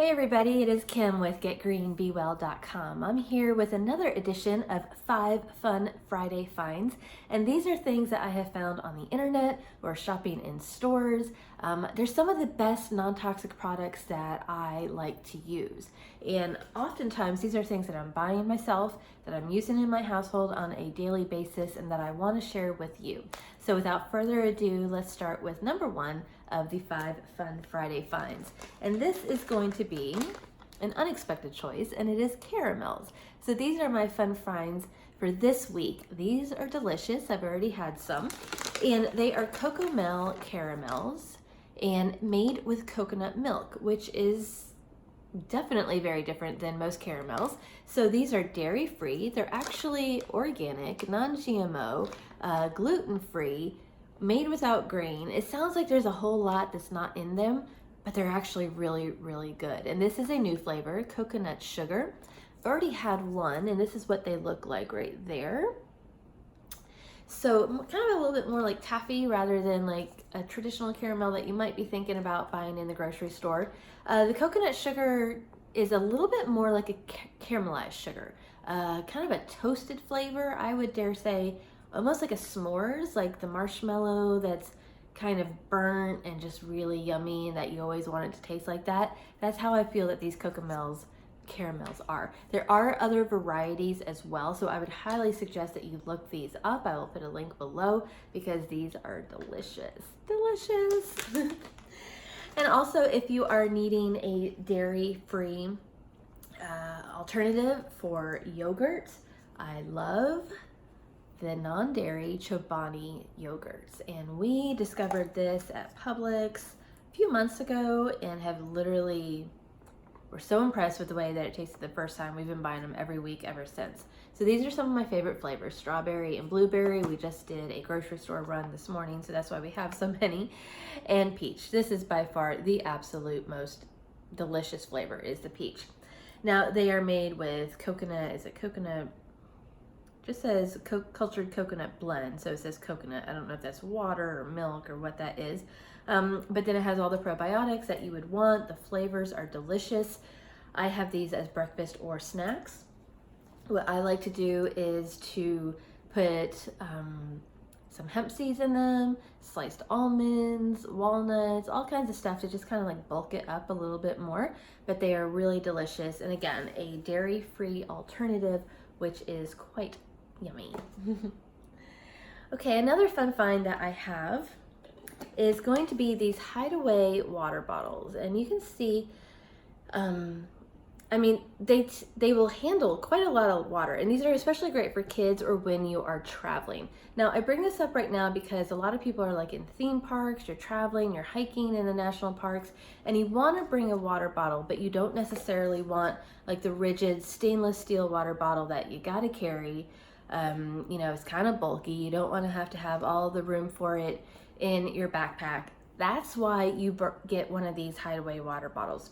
Hey everybody, it is Kim with GetGreenBeWell.com. I'm here with another edition of 5 Fun Friday Finds, and these are things that I have found on the internet or shopping in stores. They're some of the best non-toxic products that I like to use, and oftentimes these are things that I'm buying myself, that I'm using in my household on a daily basis, and that I want to share with you. So without further ado, let's start with number 1 of the 5 Fun Friday Finds. And this is going to be an unexpected choice, and it is caramels. So these are my fun finds for this week. These are delicious. I've already had some. And they are Cocomel caramels and made with coconut milk, which is definitely very different than most caramels. So these are dairy-free. They're actually organic, non-GMO, gluten-free, made without grain. It sounds like there's a whole lot that's not in them, but they're actually really, really good. And this is a new flavor, coconut sugar. I've already had one, and this is what they look like right there. So kind of a little bit more like taffy rather than like a traditional caramel that you might be thinking about buying in the grocery store. The coconut sugar is a little bit more like a caramelized sugar, kind of a toasted flavor, I would dare say, almost like a s'mores, like the marshmallow that's kind of burnt and just really yummy and that you always want it to taste like that. That's how I feel that these caramels are. There are other varieties as well, so I would highly suggest that you look these up. I will put a link below because these are delicious. Delicious. And also, if you are needing a dairy-free alternative for yogurt, I love the non-dairy Chobani yogurts, and we discovered this at Publix a few months ago and have literally, we're so impressed with the way that it tasted the first time. We've been buying them every week ever since. So these are some of my favorite flavors, strawberry and blueberry. We just did a grocery store run this morning, so that's why we have so many. And peach. This is by far the absolute most delicious flavor, is the peach. Now they are made with coconut, is it coconut? Just says cultured coconut blend, so it says coconut. I don't know if that's water or milk or what that is, but then it has all the probiotics that you would want. The flavors are delicious. I have these as breakfast or snacks. What I like to do is to put some hemp seeds in them, sliced almonds, walnuts, all kinds of stuff to just kind of like bulk it up a little bit more, but they are really delicious. And again, a dairy-free alternative, which is quite yummy. Okay, another fun find that I have is going to be these Hideaway water bottles, and you can see, I mean, they will handle quite a lot of water, and these are especially great for kids or when you are traveling. Now, I bring this up right now because a lot of people are like in theme parks, you're traveling, you're hiking in the national parks, and you want to bring a water bottle, but you don't necessarily want like the rigid stainless steel water bottle that you got to carry. You know, it's kind of bulky. You don't want to have all the room for it in your backpack. That's why you get one of these Hideaway water bottles.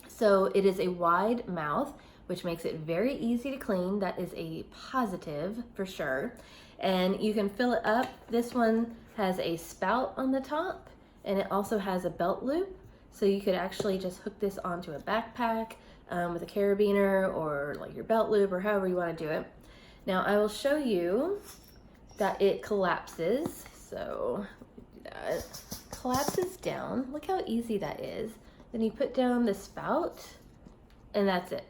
So it is a wide mouth, which makes it very easy to clean. That is a positive for sure. And you can fill it up. This one has a spout on the top, and it also has a belt loop. So you could actually just hook this onto a backpack with a carabiner or like your belt loop or however you want to do it. Now I will show you that it collapses. So that collapses down. Look how easy that is. Then you put down the spout, and that's it.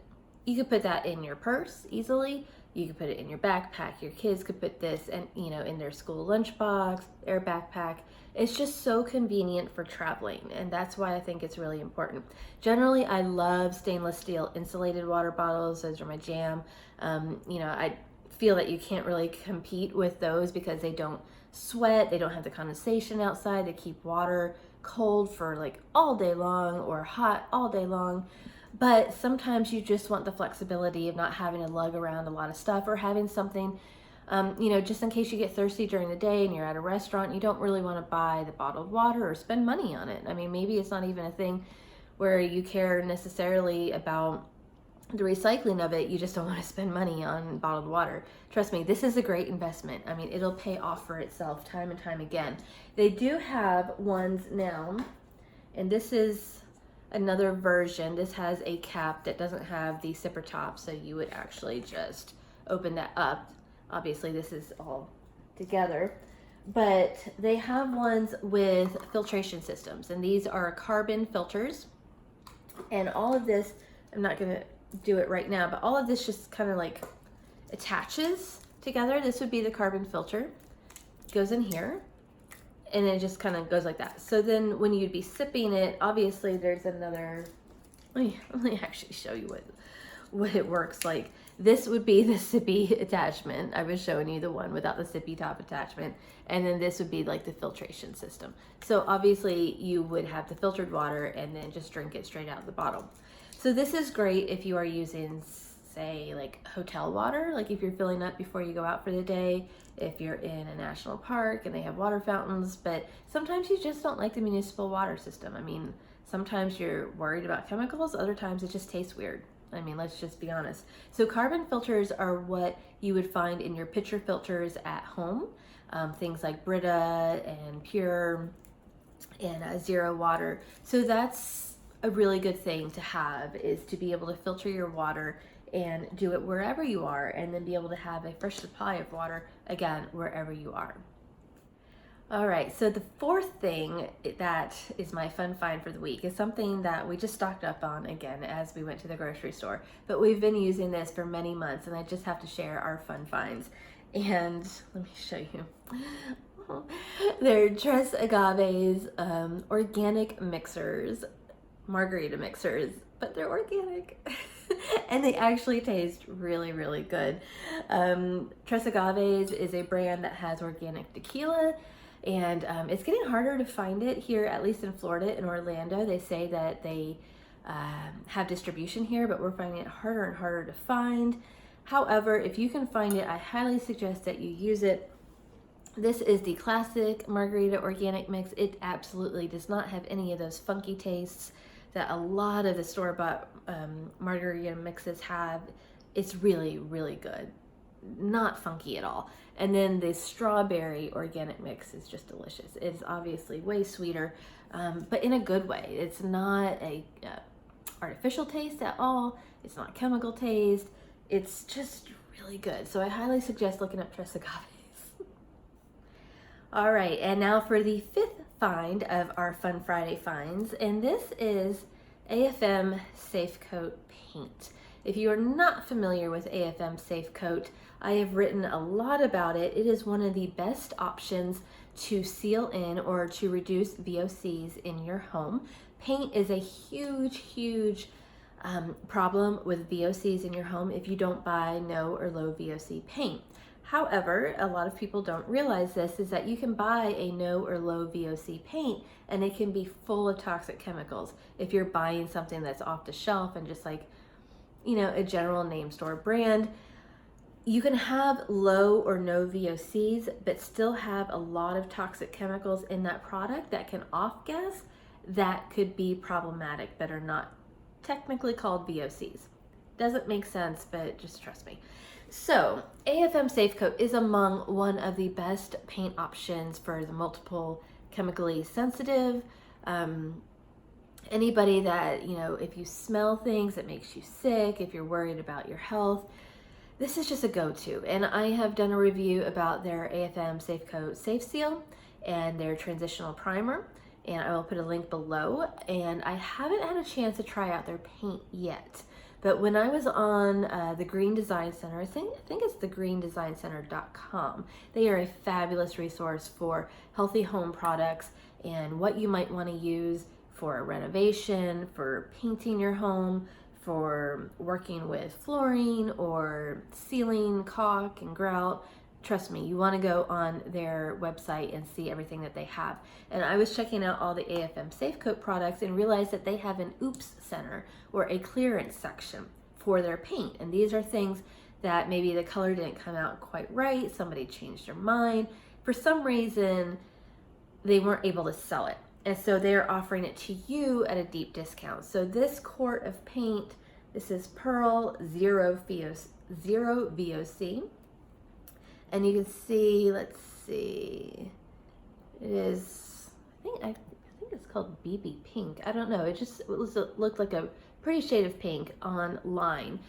You could put that in your purse easily. You could put it in your backpack. Your kids could put this and in their school lunchbox, their backpack. It's just so convenient for traveling, and that's why I think it's really important. Generally, I love stainless steel insulated water bottles. Those are my jam. I feel that you can't really compete with those because they don't sweat, they don't have the condensation outside, they keep water cold for like all day long or hot all day long. But sometimes you just want the flexibility of not having to lug around a lot of stuff, or having something just in case you get thirsty during the day and you're at a restaurant. You don't really want to buy the bottled water or spend money on it. I mean, maybe it's not even a thing where you care necessarily about the recycling of it. You just don't want to spend money on bottled water. Trust me, this is a great investment. I mean, it'll pay off for itself time and time again. They do have ones now, and this is another version. This has a cap that doesn't have the zipper top, so you would actually just open that up. Obviously this is all together, but they have ones with filtration systems, and these are carbon filters. And all of this, I'm not gonna do it right now, but all of this just kind of like attaches together. This would be the carbon filter, goes in here, and it just kind of goes like that. So then when you'd be sipping it, obviously there's another, let me actually show you what it works like. This would be the sippy attachment. I was showing you the one without the sippy top attachment. And then this would be like the filtration system. So obviously you would have the filtered water and then just drink it straight out of the bottle. So this is great if you are using, say, like hotel water, like if you're filling up before you go out for the day, if you're in a national park and they have water fountains, but sometimes you just don't like the municipal water system. I mean, sometimes you're worried about chemicals, other times it just tastes weird. I mean, let's just be honest. So carbon filters are what you would find in your pitcher filters at home. Things like Brita and Pure and Zero Water. So that's a really good thing to have, is to be able to filter your water and do it wherever you are, and then be able to have a fresh supply of water, again, wherever you are. All right, so the fourth thing that is my fun find for the week is something that we just stocked up on again as we went to the grocery store, but we've been using this for many months, and I just have to share our fun finds. And let me show you. They're Tres Agaves organic mixers, margarita mixers, but they're organic. And they actually taste really, really good. Tres Agaves is a brand that has organic tequila, and it's getting harder to find it here, at least in Florida, in Orlando. They say that they have distribution here, but we're finding it harder and harder to find. However, if you can find it, I highly suggest that you use it. This is the classic margarita organic mix. It absolutely does not have any of those funky tastes that a lot of the store-bought margarita mixes have. It's really, really good. Not funky at all. And then the strawberry organic mix is just delicious. It's obviously way sweeter, but in a good way. It's not a artificial taste at all. It's not chemical taste. It's just really good. So I highly suggest looking up Tres Agaves. All right, and now for the fifth find of our Fun Friday finds, and this is AFM Safecoat Paint. If you are not familiar with AFM Safecoat, I have written a lot about it. It is one of the best options to seal in or to reduce VOCs in your home. Paint is a huge problem with VOCs in your home if you don't buy no or low VOC paint. However, a lot of people don't realize this, is that you can buy a no or low VOC paint and it can be full of toxic chemicals. If you're buying something that's off the shelf and just like, you know, a general name store brand, you can have low or no VOCs, but still have a lot of toxic chemicals in that product that can off-gas that could be problematic, but are not technically called VOCs. Doesn't make sense, but just trust me. So AFM Safecoat is among one of the best paint options for the multiple chemically sensitive. Anybody that, you know, if you smell things that makes you sick, if you're worried about your health, this is just a go-to. And I have done a review about their AFM Safecoat Safe Seal and their transitional primer, and I will put a link below. And I haven't had a chance to try out their paint yet. But when I was on the Green Design Center, I think it's the greendesigncenter.com. They are a fabulous resource for healthy home products and what you might want to use for a renovation, for painting your home, for working with flooring or sealing caulk and grout. Trust me, you want to go on their website and see everything that they have. And I was checking out all the AFM Safecoat products and realized that they have an oops center, or a clearance section for their paint. And these are things that maybe the color didn't come out quite right, somebody changed their mind, for some reason they weren't able to sell it. And so they're offering it to you at a deep discount. So this quart of paint, this is Pearl Zero VOC. And you can see, let's see, it is, I think it's called BB Pink. I don't know. It looked like a pretty shade of pink online.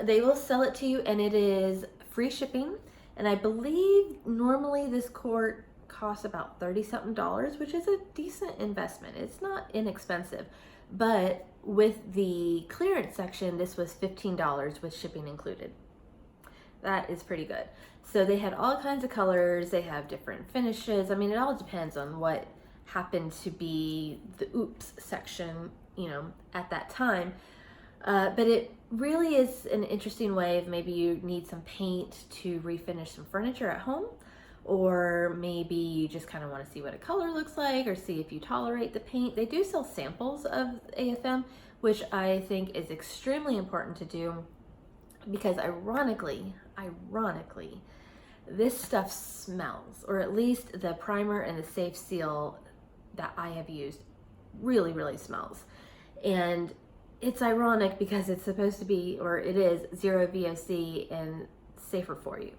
They will sell it to you, and it is free shipping. And I believe normally this quart costs about $30-something, which is a decent investment. It's not inexpensive, but with the clearance section, this was $15 with shipping included. That is pretty good. So they had all kinds of colors. They have different finishes. I mean, it all depends on what happened to be the oops section, you know, at that time. But it really is an interesting way of maybe you need some paint to refinish some furniture at home, or maybe you just kind of want to see what a color looks like or see if you tolerate the paint. They do sell samples of AFM, which I think is extremely important to do because ironically, this stuff smells, or at least the primer and the safe seal that I have used really, really smells. And it's ironic because it's supposed to be, or it is, zero VOC and safer for you.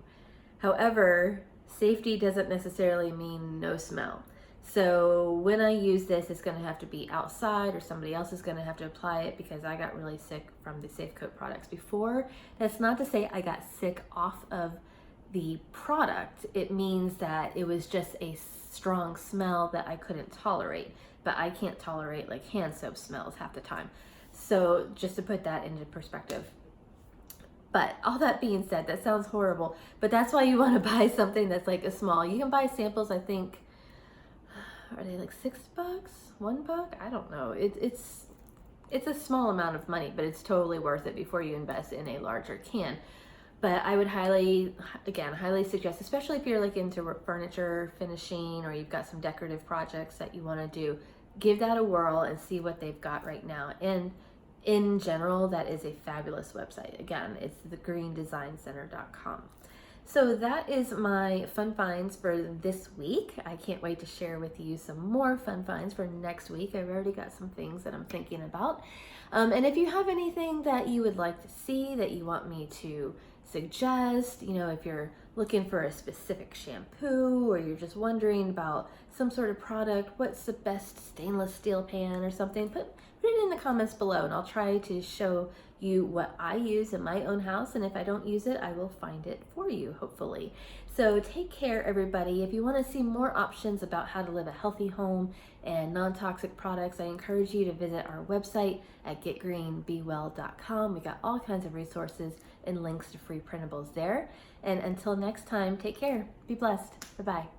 However, safety doesn't necessarily mean no smell. So when I use this, it's gonna have to be outside, or somebody else is gonna have to apply it, because I got really sick from the Safecoat products before. That's not to say I got sick off of the product. It means that it was just a strong smell that I couldn't tolerate, but I can't tolerate like hand soap smells half the time. So just to put that into perspective. But all that being said, that sounds horrible, but that's why you want to buy something that's like a small. You can buy samples, I think, are they like $6? $1? I don't know. It's a small amount of money, but it's totally worth it before you invest in a larger can. But I would highly suggest, especially if you're like into furniture finishing, or you've got some decorative projects that you want to do, give that a whirl and see what they've got right now. And in general, that is a fabulous website. Again, it's thegreendesignCenter.com. So that is my fun finds for this week. I can't wait to share with you some more fun finds for next week. I've already got some things that I'm thinking about. And if you have anything that you would like to see, that you want me to suggest, you know, if you're looking for a specific shampoo, or you're just wondering about some sort of product, what's the best stainless steel pan or something, put it in the comments below, and I'll try to show you what I use in my own house. And if I don't use it, I will find it for you, hopefully. So take care, everybody. If you want to see more options about how to live a healthy home and non-toxic products, I encourage you to visit our website at getgreenbewell.com. We got all kinds of resources and links to free printables there. And until next time, take care. Be blessed. Bye-bye.